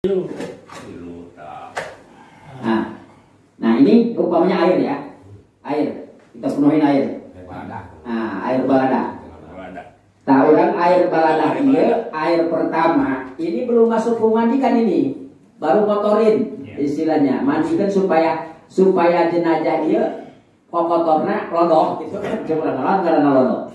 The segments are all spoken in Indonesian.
Nah, nah ini umpamanya air ya, air kita penuhin air. Nah, air balada. Tak orang air balada ini, air pertama ini belum masuk memandikan ini, baru kotorin istilahnya, mandikan supaya jenazah dia kotornya lodoh gitu, coba karena lodoh.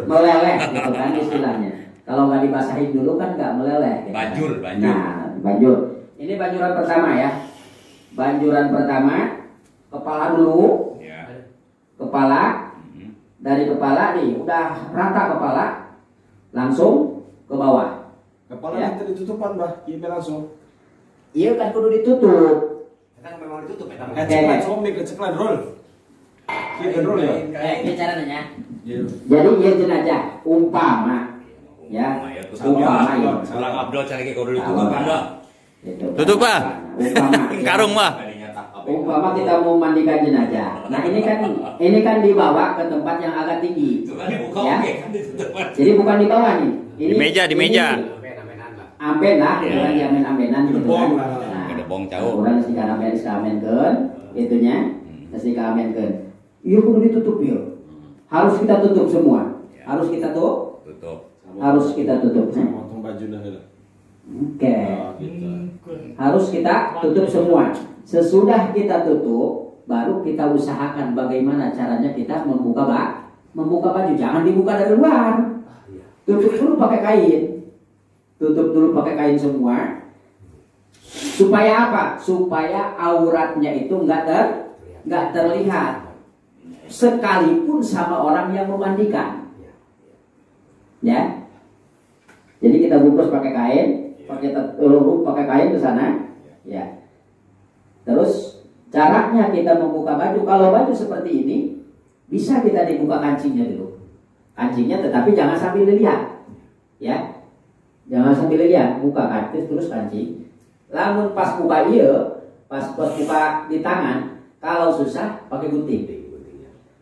Meleleh gitu kan istilahnya. Kalau nggak dibasahin dulu kan nggak meleleh. Gitu. Banjur. Nah, banjur. Ini banjuran pertama ya. Banjuran pertama, kepala dulu. Ya. Kepala. Dari kepala nih, udah rata kepala, langsung ke bawah. Kepala ya. Kita ditutupan, Bah. Iya langsung. Iya kan kudu ditutup. Kan memang ditutup ya. Keceklan roll. Kita roll ya. Ini cara nanya. Jadi iya jenazah umpama. Ya, Salah Abdul cari ke kudu ditutup Anda. Tutup Pak. Karung Pak. Umpama kita mau mandikan jenazah. Nah ini kan dibawa ke tempat yang agak tinggi. Ya. Jadi bukan di bawah nih. Ini, di meja. Amben lah, bukan jamin ambenan gitu kan. Nah, ada bong jauh. Orang mesti amenkeun, itunya mesti amenkeun. Iya kudu ditutup ya. Harus kita tutup semua. Harus kita tutup. Harus kita tutup. Potong baju dah. Oke. Harus kita tutup semua. Sesudah kita tutup, baru kita usahakan bagaimana caranya kita membuka baju. Jangan dibuka dari luar. Tutup dulu pakai kain. Tutup dulu pakai kain semua. Supaya apa? Supaya auratnya itu nggak terlihat. Sekalipun sama orang yang memandikan. Ya. Jadi kita bungkus pakai kain, pakai kain ke sana. Ya. Terus caranya kita membuka baju. Kalau baju seperti ini, bisa kita dibuka kancingnya dulu. Kancingnya tetapi jangan sambil dilihat. Ya. Jangan sambil lihat, buka kancing terus kancing. Lamun pas buka pas buka di tangan, kalau susah pakai gunting.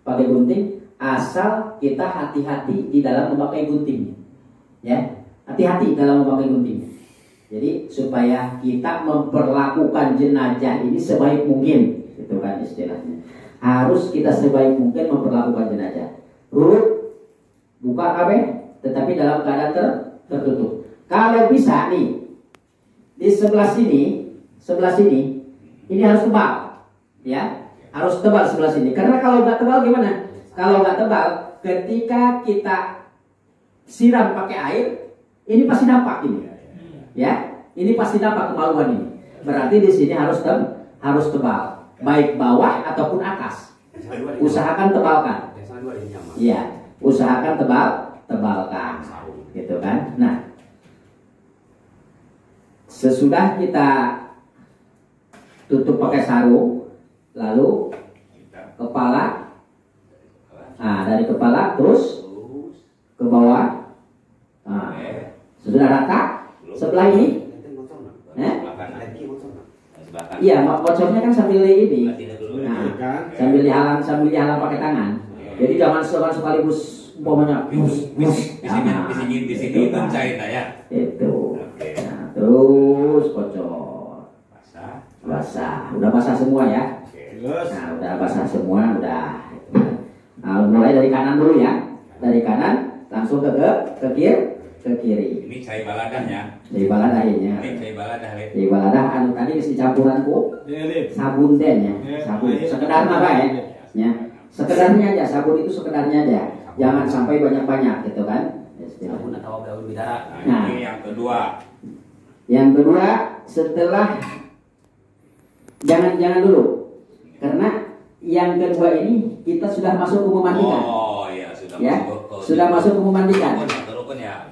Pakai gunting, asal kita hati-hati di dalam memakai guntingnya. Ya, hati-hati dalam memakai gunting. Jadi supaya kita memperlakukan jenazah ini sebaik mungkin, itu kan istilahnya. Harus kita sebaik mungkin memperlakukan jenazah. Buka tetapi dalam keadaan tertutup. Kalau bisa nih di sebelah sini, ini harus tebal, ya, harus tebal sebelah sini. Karena kalau nggak tebal gimana? Kalau nggak tebal, ketika kita siram pakai air, ini pasti nampak ini, ya, ini pasti nampak kemaluan ini. Berarti di sini harus tebal, baik bawah ataupun atas. Usahakan tebalkan, ya, usahakan tebalkan, gitu kan? Nah. Sesudah kita tutup pakai sarung, lalu kepala, nah dari kepala terus ke bawah, nah, sudah rata sebelah ini, iya bocornya kan sambil ini, nah, sambil dihalang pakai tangan, jadi jangan sekaligus umpamanya di sini cair ya. Itu. Terus bocor, basah, udah basah semua ya. Nah, udah basah semua, udah. Nah, mulai dari kanan dulu ya, dari kanan langsung ke kiri. Ini cai baladahnya. Cai baladah ini. Cai baladah. Cai baladah, anu tadi isi campuranku, sabun den ya, sabun. Sekedar apa ya? Sekedarnya aja, sabun itu sekedarnya aja. Jangan sampai banyak-banyak gitu kan. Sabun atau daun bidara. Nah, ini yang kedua. Yang kedua, setelah jangan dulu, karena yang kedua ini kita sudah masuk ke memandikan. Oh iya, sudah ya? masuk. Sudah masuk ke memandikan.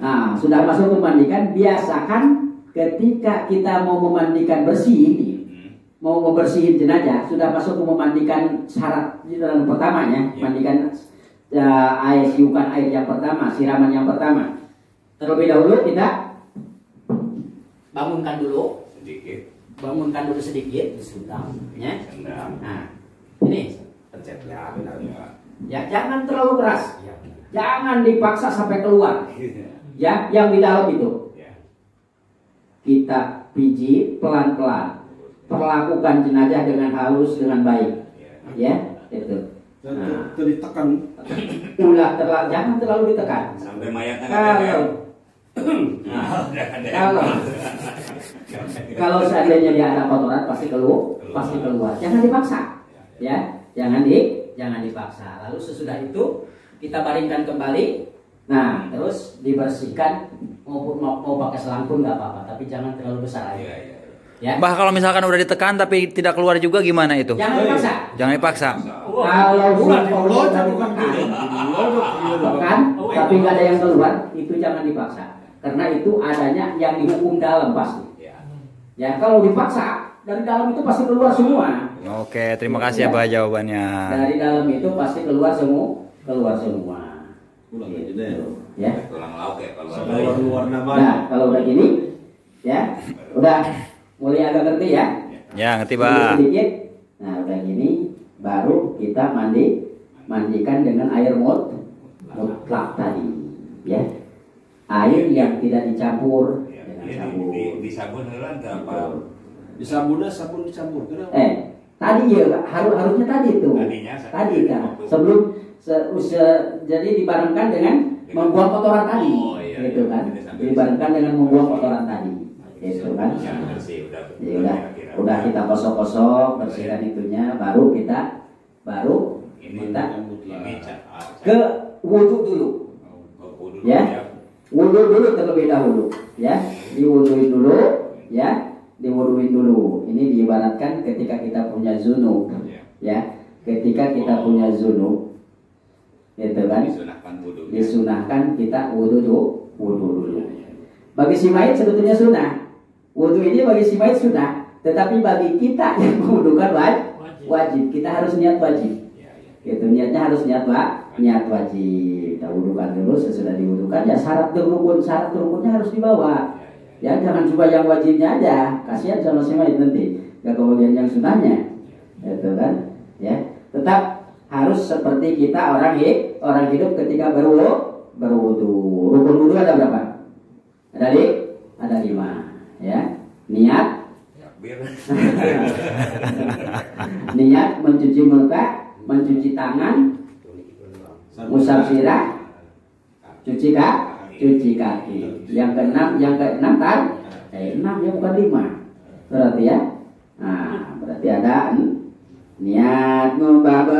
Nah, sudah masuk ke memandikan. Biasakan ketika kita mau memandikan bersih, mau membersihin jenazah, sudah masuk ke memandikan syarat yang pertamanya, mandikan air siukan air yang pertama, siraman yang pertama. Terlebih dahulu kita bangunkan dulu sedikit disundang ya. Nah ini pencet ya, jangan terlalu keras, jangan dipaksa sampai keluar Ya, yang di dalam itu kita pijit pelan-pelan, perlakukan jenazah dengan halus, dengan baik, ya, itu. Nah, ditekan. Jangan terlalu ditekan. Sampai mayatnya kalau seandainya dia ada kotoran pasti keluar. Jangan dipaksa, ya, jangan dipaksa. Lalu sesudah itu kita baringkan kembali. Nah, terus dibersihkan, mau pakai selang pun nggak apa-apa, tapi jangan terlalu besar aja. Ya. Bah, kalau misalkan udah ditekan tapi tidak keluar juga gimana itu? Jangan dipaksa. Jangan dipaksa. Kalau sudah tekan, tapi nggak ada yang keluar, itu jangan dipaksa. Karena itu adanya yang dihukum dalam pasti. Ya, kalau dipaksa dari dalam itu pasti keluar semua. Oke, terima kasih ya Bah jawabannya. Dari dalam itu pasti keluar semua. Ya. tulang lauk ya kalau Nah, kalau udah gini, ya, udah mulai agak ngerti ya. Ya, ngerti Bah. Sedikit. Nah, udah gini, baru kita mandikan dengan air mutlak tadi, ya. Air yang tidak dicampur dengan sabun. di sabun apa? Di sabunnya sabun dicampur. Tadi ya harusnya tadi tuh. Tadi kan sebelum jadi dibarengkan dengan membuang kotoran tadi, gitu kan? Dibarengkan dengan membuang kotoran tadi, gitu kan? Udah kita kosong bersihkan itunya, baru kita ke wudhu dulu, ya. Wudhu dulu terlebih dahulu, ya. Diwuduin dulu, ya. Diwuduin dulu. Ini diibaratkan ketika kita punya zunub, ya. Ketika kita punya zunub, gitu kan? Disunahkan kita wudhu dulu. Bagi si mayit sebetulnya sunnah. Wudhu ini bagi si mayit sunnah, tetapi bagi kita yang mewudukan wajib. Kita harus niat wajib. Gitu, niatnya harus niat wajib. Kita wudukan dulu, sesudah diwudukan ya syarat rukunnya harus dibawa. Ya, jangan cuma yang wajibnya aja. Kasihan sama si mayit nanti. Gak kemudian yang sunnahnya. Gitu kan? Ya, tetap harus seperti kita orang hidup ketika berwudu. Rukun wudu ada berapa? Ada 5, ya. Niat niat mencuci muka, mencuci tangan, musab sirah, cuci kaki. Yang keenam kan? 6 ya, bukan 5. Berarti ya. Nah, berarti ada niat ngumbah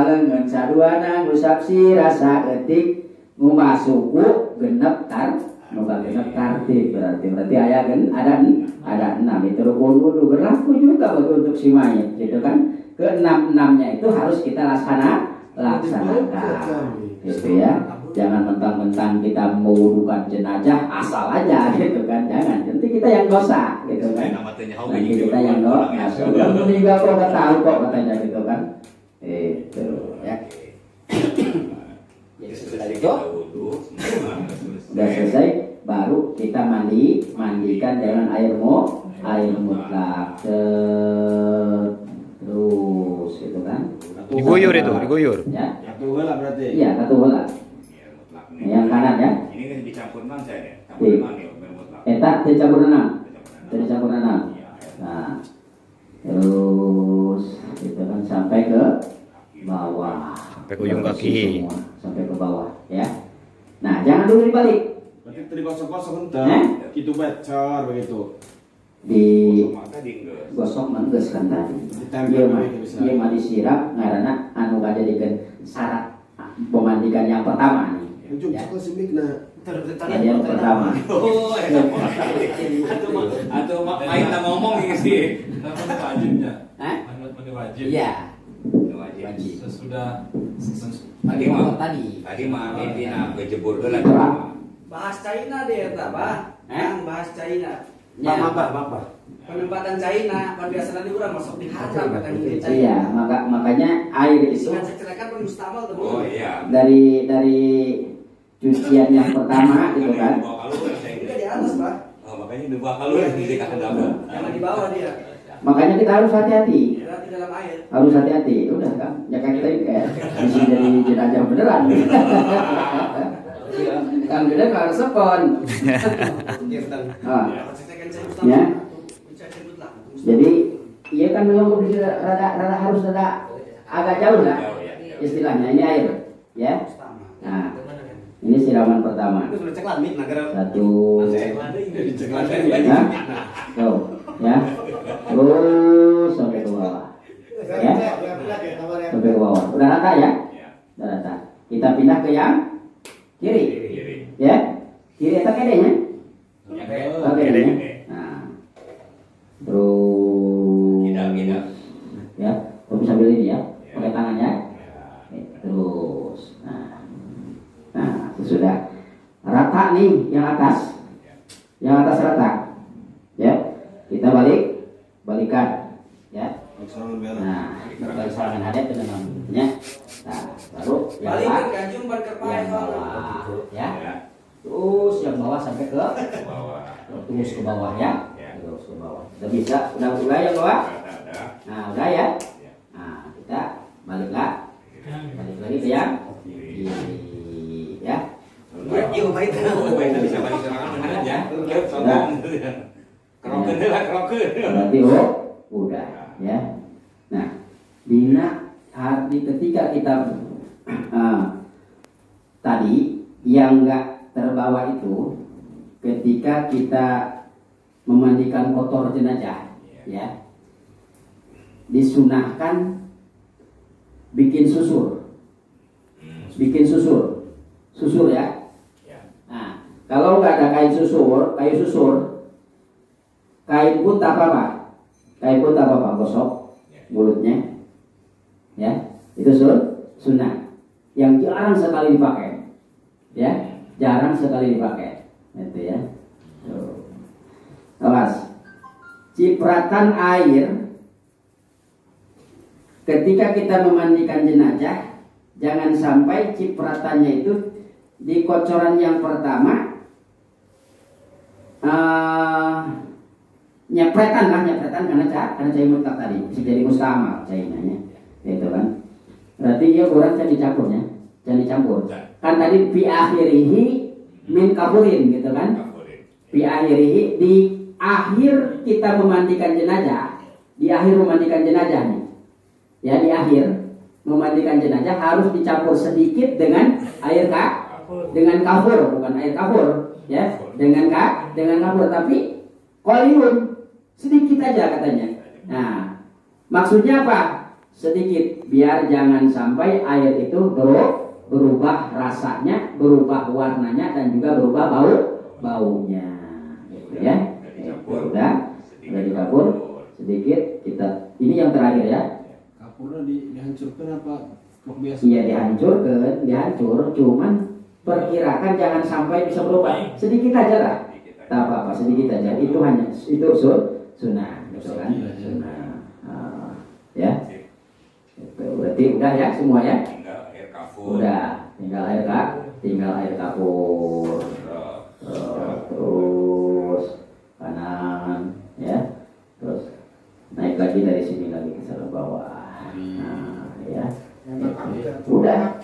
lengan saduana ngusap sirah saeutik ngumbah suku genep tartib berarti aya ada 6 itu rukun wudu, berlaku juga bagi untuk si mayit, gitu kan? Ke-6-nya itu harus kita laksanakan, gitu ya. Jangan mentang-mentang kita mewudukan jenazah asal aja, gitu kan? Jangan, nanti kita yang dosa, gitu kan? Nanti kita yang dosa. Kamu meninggal kok nggak tahu kok katanya, gitu kan? Itu ya. Jadi sesudah itu udah selesai, baru kita mandikan dengan air mutlak terus, gitu kan? Diguyur. Ya. Satu heula berarti. Iya, satu heula. Yang kanan ya. Ini kan dicampur nang saya ya. Campur nang ya, bermutlak. Eta dicampur enam. Nah, terus kita kan sampai ke bawah. Sampai ke ujung kaki. Sampai ke bawah, ya. Nah, jangan dulu dibalik. Berarti tadi kosong-kosong ente. Gitu becor begitu. Gosok menggeus kan tadi. Ditempel Dia mah disiram ngaranna anu kajadikeun syarat pemandikan yang pertama nih. Ujung cekal simikna. Yang pertama. Atau main tak ngomong ini sih. Wajibnya. Mandi wajib. Iya. Wajib. Sesudah Tadi mah ini kejebur heula. bahas China dia eta, Bah. Bahas China. Ya. Bapak. Penempatan China, kan biasanya urang masuk di haram kan di China. Iya, makanya air itu Dengan secelekan pun mustamal tuh. Oh iya. dari cucian yang pertama gitu kan. Udah di atas, Bah. Oh, makanya di bawah kalau di dekat dapur. Jangan di bawah dia. Makanya kita harus hati-hati. Berarti dalam air. Harus hati-hati. Udah kan? Ya kan kita kayak bisa jadi jenazah beneran. Kang Juda kalau sepon. Ah, ya. Jadi iya kan memang rada harus agak jauh lah istilahnya ini air, ya. Nah, ini siraman pertama. Satu, ya, tuh, ya, terus sampai ke bawah, ya, sampai ke bawah. Udah rata ya? Udah rata. Kita pindah ke yang kiri, ya, kiri atau kedenya? Oke. Nah, terus, ya, kamu sambil ini ya, pakai tangannya, terus, nah, sesudah rata nih yang atas rata, ya, kita balikan, ya. Nah, balik serangan ada teman-temannya. Nah, baru yang bawah, ya. Terus yang bawah sampai ke bawah. Terus ke bawah ya. Terus ke bawah. Udah bisa, udah yang bawah. Nah, udah ya. Nah, kita balik lagi ke yang kiri, ya. Bisa balik serangan beneran ya. Berarti udah ya. Nah, ketika kita tadi yang enggak terbawa itu ketika kita memandikan kotor jenazah, ya, disunahkan bikin susur ya. Nah, kalau nggak ada kayu susur, kain pun tak apa-apa, gosok mulutnya, ya, itu sunnah yang jarang sekali dipakai, ya, itu ya. Awas, cipratan air ketika kita memandikan jenazah, jangan sampai cipratannya itu di kocoran yang pertama nyepretan karena cai mutlak tadi bisa jadi mustamal cairnya, itu kan. Berarti dia kurang jangan dicampur. Kan tadi fi akhirihi min kafurin gitu kan. Fi akhirihi di akhir kita memandikan jenazah, di akhir memandikan jenazah nih. Ya, di akhir memandikan jenazah harus dicampur sedikit dengan air kafur, bukan air kafur, ya, dengan kafur, tapi koliun sedikit aja katanya. Nah, maksudnya apa? Sedikit biar jangan sampai air itu berubah rasanya, berubah warnanya, dan juga berubah baunya, gitu ya. Udah dikapur sedikit kita. Ini yang terakhir ya. Kapurnya dihancurkan apa biasa? Iya, dihancur, cuman perkirakan jangan sampai bisa berubah. Sedikit aja lah. Tak apa-apa, sedikit aja. Itu sunnah, gitu kan? Sunnah. Ya. Itu berarti udah ya semua ya? Udah, tinggal air kapur. Terus kanan, ya. Terus naik lagi dari sini lagi ke sana bawah. Nah, ya. Udah.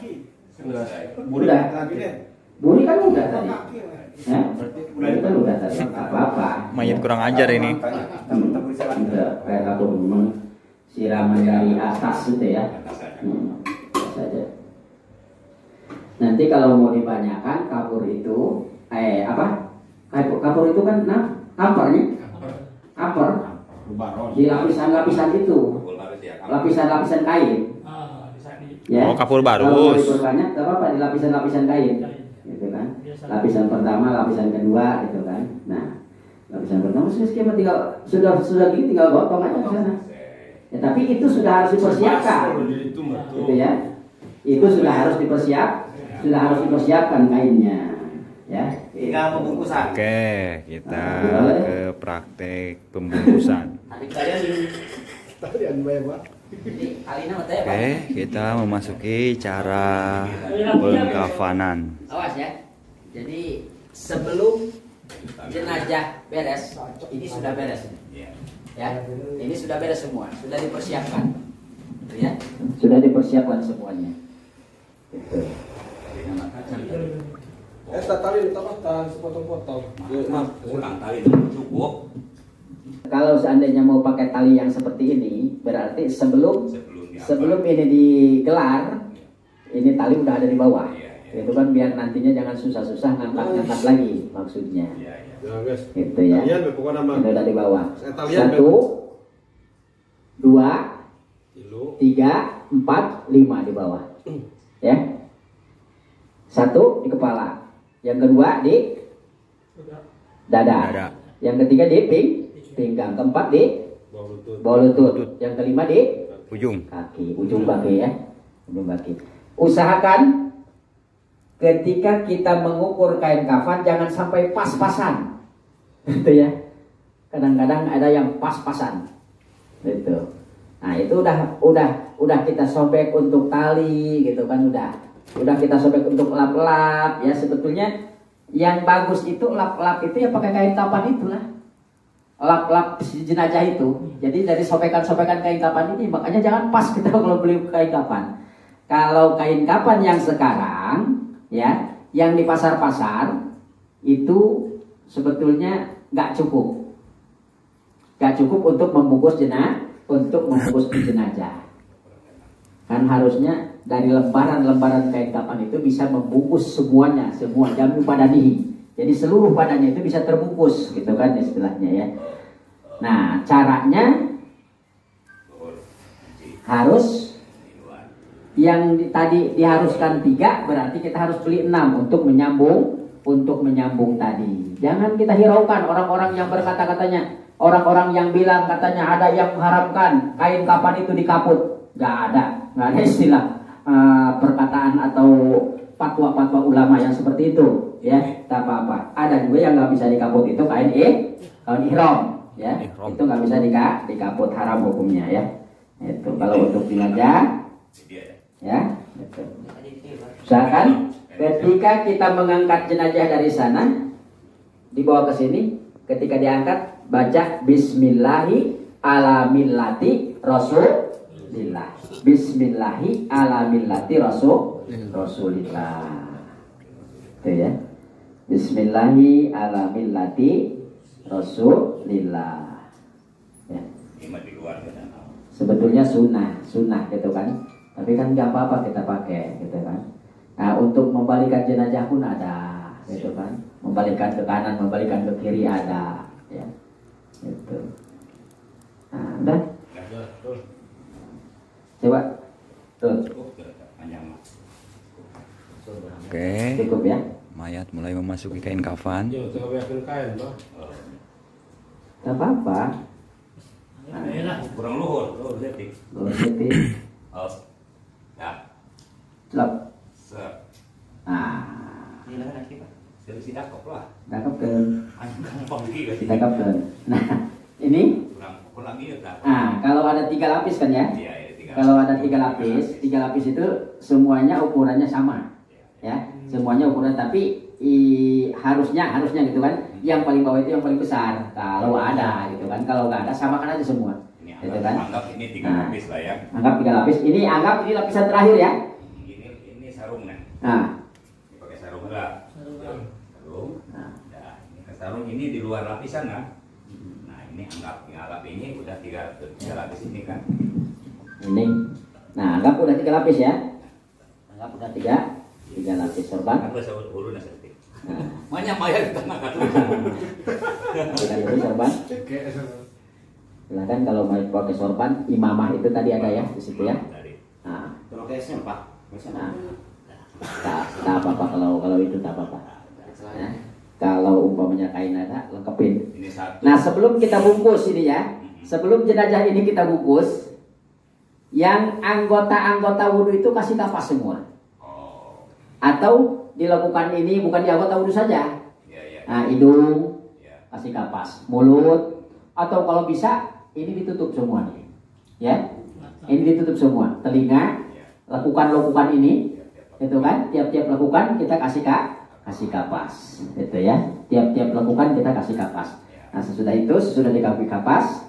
Buri kan udah tadi. Ya? Buri kan udah tadi. Apa-apa. Mayat kurang ajar ini. Udah kayak kapur memang siraman dari atas gitu ya. Saja. Nanti kalau mau dibanyakan kapur itu kapur itu kan kampernya. Kamper. Di lapisan itu. Lapisan kain. Ya. Oh, kapur barus. Kalau diperbanyak gak apa-apa di lapisan kain. Gitu kan. Lapisan pertama, lapisan kedua gitu kan. Nah, lapisan pertama skema tinggal sudah gini tinggal gotong aja ke sana. Ya, tapi itu sudah harus dipersiapkan. Gitu ya. Itu sudah harus dipersiapkan kainnya. Ya. Tinggal pembungkusan. Oke, kita ke praktek pembungkusan. Oke, kita memasuki cara pengkafanan. Awas ya. Jadi sebelum jenazah beres, ini sudah beres. Ya, ini sudah beres semua, sudah dipersiapkan. Ya, sudah dipersiapkan semuanya. Tali tahan sepotong-potong. Ulang tali cukup. Kalau seandainya mau pakai tali yang seperti ini, berarti sebelum Sebelum ini digelar, ini tali udah ada di bawah. Iya. Itu kan biar nantinya jangan susah-susah ngangkat-ngangkat lagi maksudnya. Iya, iya. Ya, guys. Itu ya. Talian pokoknya nama. Ini udah di bawah. Talian, 1, 2, Kilo. 3, 4, 5 di bawah. Ya. 1 di kepala. Yang kedua di dada. Yang ketiga di pinggang. Keempat di bawah lutut. Yang kelima di Ujung. kaki, ujung kaki ya. Ujung kaki. Usahakan ketika kita mengukur kain kafan jangan sampai pas-pasan. Gitu ya. Kadang-kadang ada yang pas-pasan. Gitu. Nah, itu udah kita sobek untuk tali gitu kan udah kita sobek untuk lap-lap ya. Sebetulnya yang bagus itu lap-lap itu ya pakai kain kapan itulah. Lap-lap jenazah itu. Jadi dari sobekan-sobekan kain kapan ini makanya jangan pas kita kalau beli kain kapan. Kalau kain kapan yang sekarang ya, yang di pasar-pasar itu sebetulnya nggak cukup. Nggak cukup untuk membungkus jenazah. Kan harusnya dari lembaran-lembaran kain kapan itu bisa membungkus semuanya, semua jami badanihi. Jadi seluruh badannya itu bisa terbungkus gitu kan istilahnya ya. Nah, caranya harus yang tadi diharuskan 3, berarti kita harus beli 6 untuk menyambung tadi. Jangan kita hiraukan orang-orang yang berkata-katanya, orang-orang yang bilang katanya ada yang mengharapkan kain kapan itu dikaput. Nggak ada istilah perkataan atau fatwa-fatwa ulama yang seperti itu ya, tak apa-apa. Ada juga yang nggak bisa dikaput itu kain ihram ya, itu nggak bisa dikaput, haram hukumnya ya. Itu kalau untuk jenazah ya, itu. Usahakan ketika kita mengangkat jenazah dari sana dibawa ke sini, ketika diangkat baca Bismillahi ala millati Rasulillah. Bismillahi ala millati Rasulillah. Itu ya. Bismillahi ala millati Rasulillah. Ya. Sebetulnya sunnah gitu kan. Tapi kan nggak apa-apa kita pakai gitu kan. Nah, untuk membalikan jenazah pun ada gitu kan. Membalikan ke kanan, membalikan ke kiri ada ya. Itu. Nah, udah. Coba. Tuh. Oke. Cukup ya. Mayat mulai memasuki kain kafan. Gak apa-apa. Kurang luhur, detik. Detik. Ya. Celap. Selisih dakop lah. Dakap ke. Gampang gitu. Dakap ke. Nah, ini. Kurang gitu. Nah, kalau ada 3 lapis kan ya? Iya, Kalau ada 3 lapis itu semuanya ukurannya sama, ya, semuanya ukuran. Tapi harusnya gitu kan. Yang paling bawah itu yang paling besar. Kalau ada gitu kan. Kalau nggak ada samakan aja semua. Gitu kan? Anggap ini 3 lapis lah ya. Anggap 3 lapis. Anggap ini lapisan terakhir ya. Ini sarung nih. Nah. Ini pakai sarung enggak? Sarung. Nah, ini sarung ini di luar lapisan kan? Nah, ini anggap ini udah 3 lapis ini kan. Ini. Nah, anggap udah 3 lapis ya. Anggap udah 3 lapis sorban. Aku sebut hulu nasati. Nah, Banyak mayat di tengah kan. Dulu sorban. Silakan kalau mau pakai sorban, imamah itu tadi ada ya di situ ya. Nah, tak apa-apa kalau itu tak apa-apa. Ya. Kalau umpamanya kain ada, lengkapin. Nah, sebelum kita bungkus ini ya, sebelum jenazah ini kita bungkus, yang anggota-anggota wudhu itu kasih kapas semua. Atau dilakukan ini bukan di anggota wudhu saja. Nah, hidung kasih kapas, mulut, atau kalau bisa ini ditutup semua nih. Ya. Ini ditutup semua. Telinga, lakukan ini. Itu kan, tiap-tiap lakukan kita kasih kapas. Itu ya. Tiap-tiap lakukan kita kasih kapas. Nah, sesudah dikasih kapas,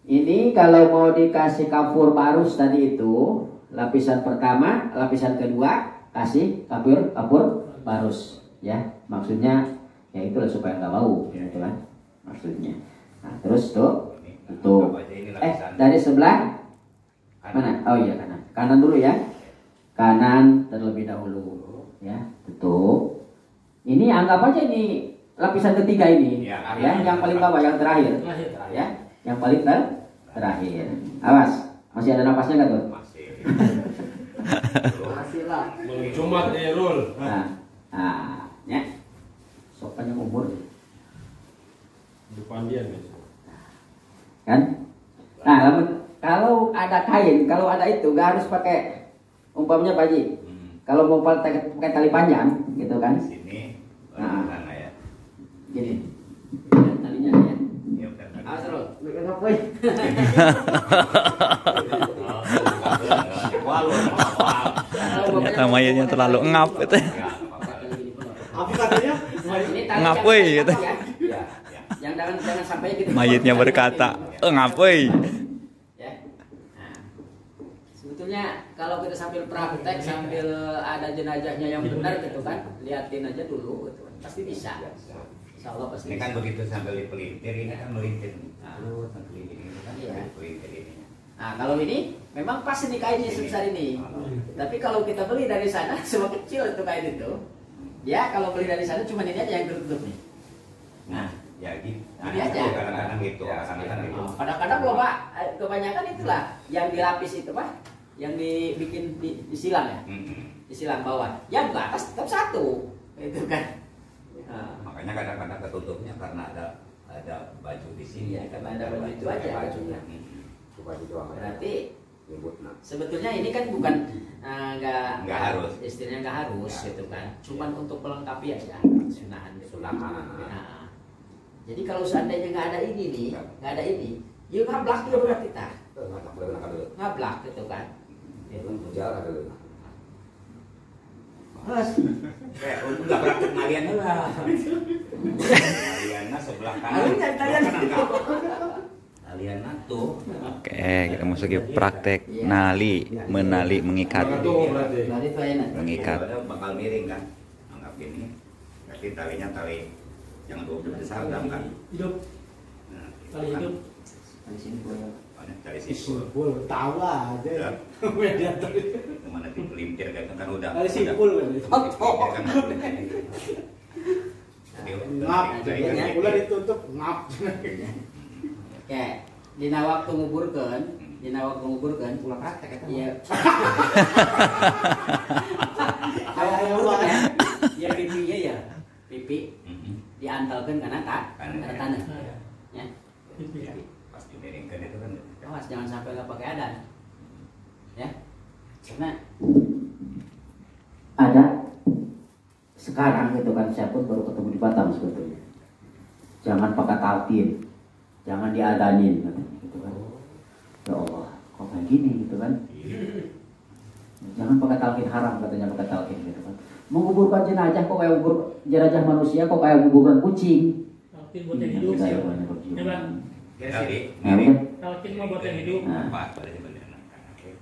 ini kalau mau dikasih kafur barus tadi itu, lapisan pertama, lapisan kedua kasih kafur barus ya maksudnya ya itulah supaya nggak bau gitu kan maksudnya. Nah terus tuh tutup. Dari sebelah mana? Oh iya kanan dulu ya, kanan terlebih dahulu ya, tutup. Ini anggap aja ini lapisan ketiga ini ya, yang paling bawah, yang terakhir ya, yang paling terakhir. Awas, masih ada napasnya nggak tuh? Masih lah. Jumat Rul. Ya. Sopannya umur. Depan dia nih. Kan? Nah, kalau ada kain, kalau ada itu nggak harus pakai umpamanya Pak Haji. Kalau mau pakai tali panjang, gitu kan? Di sini, sana ya. Gini. Talinya ya. Ya udah. Awas Rul, ngapain? Ternyata mayatnya terlalu ngap gitu. Apa katanya? Ngap weh gitu. Jangan sampai gitu. Mayatnya berkata, ngap weh. Ya. Nah, sebetulnya kalau kita sambil praktek sambil ada jenazahnya yang benar gitu kan, liatin aja dulu gitu. Pasti bisa. Insya Allah pasti. Ini kan bisa. begitu sambil dipelintir, ini kan melintir. Lalu terpelintir ini kan Iya. pelintir ini. Nah kalau ini memang pas ini kainnya sebesar ini. Tapi kalau kita beli dari sana semua kecil itu kain itu. Ya kalau beli dari sana cuma ini aja yang tertutup nih. Nah, Ya gitu. Ini aja. Kadang-kadang gitu, kadang-kadang gitu. kadang-kadang loh Pak, kebanyakan itulah yang dilapis itu Pak, yang dibikin disilang ya, disilang bawah. Yang ke atas tetap satu, itu kan. Nah, Makanya kadang-kadang ketutupnya karena ada baju di sini. iya, karena ada baju itu aja bajunya. Berarti sebetulnya ini kan bukan nggak harus. Istilahnya nggak harus gitu kan, cuman untuk melengkapi aja sunahan gitu. Nah, jadi kalau seandainya nggak ada ini nih, nggak ada ini, ya ngablak dia berat kita, ngablak gitu kan. Mas, Untuk nggak praktek ngalian lah. Ngaliannya sebelah kanan. Ngaliannya tuh. Oke, kita masuki praktek nali, menali, mengikat. berarti itu enak. Mengikat. Bakal miring kan. Anggap ini. Berarti talinya tali yang 12 besar kan. Hidup. Nah, Tali hidup. Di sini boleh. Tali simpul. Tahu aja. Ya. Media tadi. Kemana dipelintir kan udah. Tali simpul kan. Kan. Ngap. Udah ditutup ngap. Oke, dina waktu nguburkeun, Ulah praktek eta. iya. Ayo Ya pipi ya. Pipi diantalkeun kana tanah. Ya. Ya, pas dimiringkan itu kan. Awas jangan sampai nggak pakai adan. Ya. Karena ada sekarang gitu kan, saya pun baru ketemu di Batam sebetulnya. Jangan pakai talqin, jangan diadanin gitu kan. Ya Allah, kok kayak gini gitu kan. Jangan pakai talqin, haram katanya pakai talqin gitu kan. Menguburkan jenazah kok kayak ngubur jenazah manusia, kok kayak menguburkan kucing. Talkin buat yang hidup sih. Ya Bang. Ya tadi. Nah, udah. Talkin mah buat yang hidup. Nah. Pas pada benar.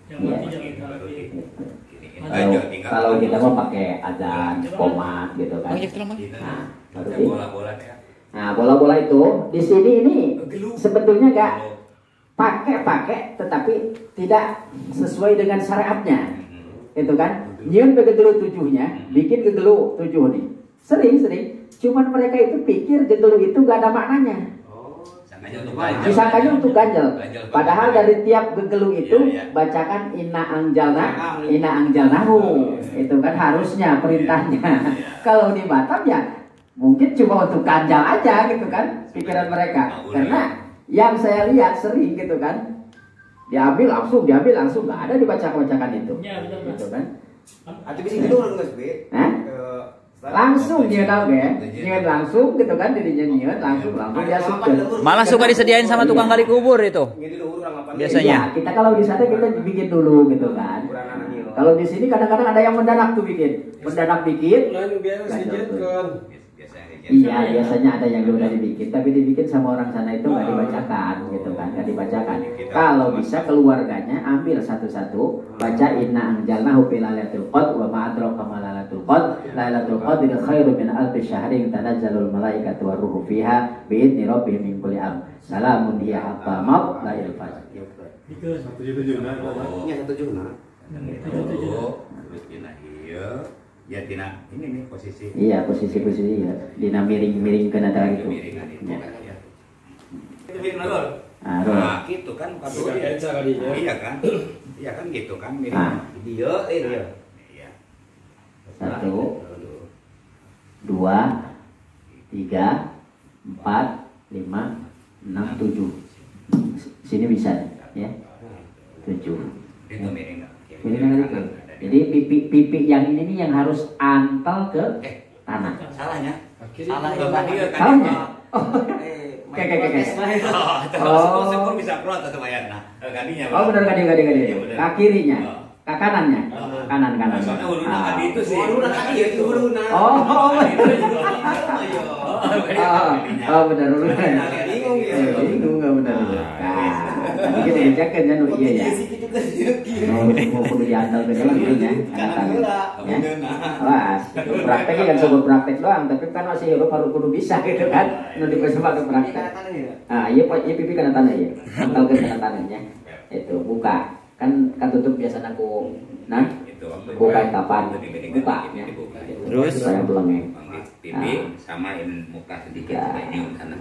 Yang Iya. mati jangan talkin. Kalau kita mau pakai adzan, qomat gitu kan. Nah, baru di. Bola-bola ya. Nah, bola-bola itu di sini ini sebetulnya nggak pakai, tetapi tidak sesuai dengan syariatnya, itu kan? Nyiun ke gegelu tujuhnya, bikin gegelu tujuh nih. Sering, cuman mereka itu pikir gegelu itu nggak ada maknanya. Disangkanya untuk ganjel. Padahal dari tiap gegelu itu bacakan inna anjalnahu. Itu kan harusnya perintahnya. Kalau di Batam ya mungkin cuma untuk ganjal aja gitu kan pikiran mereka. Karena yang saya lihat sering gitu kan, diambil langsung nggak ada dibacakan itu. Ya, betul, Gitu kan. Ati bisa gitu orang nggak sih? Hah? Langsung dia tahu ya, nyiut langsung gitu kan, dirinya nyiut langsung dia suka. Malah suka disediain sama tukang gali kubur itu. Biasanya. Iya, kita kalau di sana kita bikin dulu gitu kan. Kalau di sini kadang-kadang ada yang mendadak tuh bikin, mendadak bikin. Lain biasa sijit kan. Iya, biasanya ada yang udah dibikin, tapi dibikin sama orang sana itu nggak dibacakan, gitu kan, nggak dibacakan. Kalau bisa keluarganya ambil satu-satu, baca inna anjalnahu fi lailatul qadr wa ma adraka ma lailatul qadr. Lailatul qadr khairun min alfi syahrin tanazzalul malaikatu war ruhu fiha bi idzni rabbihim min kulli amr. Salamun hiya hatta matla'il fajr. Dikeun. 177 nah. Nya 1 nah. Terus tina ieu ya tina ini nih posisi. Iya, posisi ya. Dina miring ke nada itu. Miringan itu Ya. kan ya. Itu bikin nalor. Nah, gitu kan kabeh. Iya. Iya kan? Iya kan gitu kan Ah. miringan. Dia iya. Iya. 1, 2, 3, 4, 5, 6, 7. Sini bisa ya. 7. Itu miringan. Miringan itu. Jadi pipi yang ini nih yang harus antal ke tanah. Salahnya. Salah Itu itu tadi tadi. kan. Salahnya? Kayak Oh, syukur bisa keluar atau bayar. Nah, kadinya. Oh benar kadi. Iya, benar. Ke kirinya, ke kanannya, Oh. kanan. Soalnya uluna Ah. tadi itu sih. Uluna tadi ya itu uluna. Oh, Ayo. benar uluna. Bingung ya. Bingung nggak benar. Nah, tadi kita bacakan ya nu iya ya. Mau kudu diantal ke dalam ini ya. Ya. Awas, prakteknya kan sebut praktek doang, tapi kan masih hirup baru kudu bisa gitu kan. Nu dipercoba ke praktek. Ah, iya pipi kena tanah ya. Antal ke kena tanahnya. Itu buka. Kan tutup biasa aku. Nah, Itu waktu buka kapan? Buka. Ya. Terus? Saya belengnya. Pipi samain muka sedikit Ya. ini sana.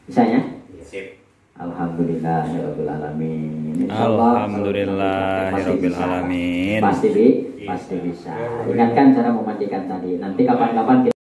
Bisa ya? Sip. Alhamdulillahirabbil alamin. Insyaallah. Alhamdulillahirabbil alamin. Pasti bisa. Ingatkan cara memandikan tadi. Nanti kapan-kapan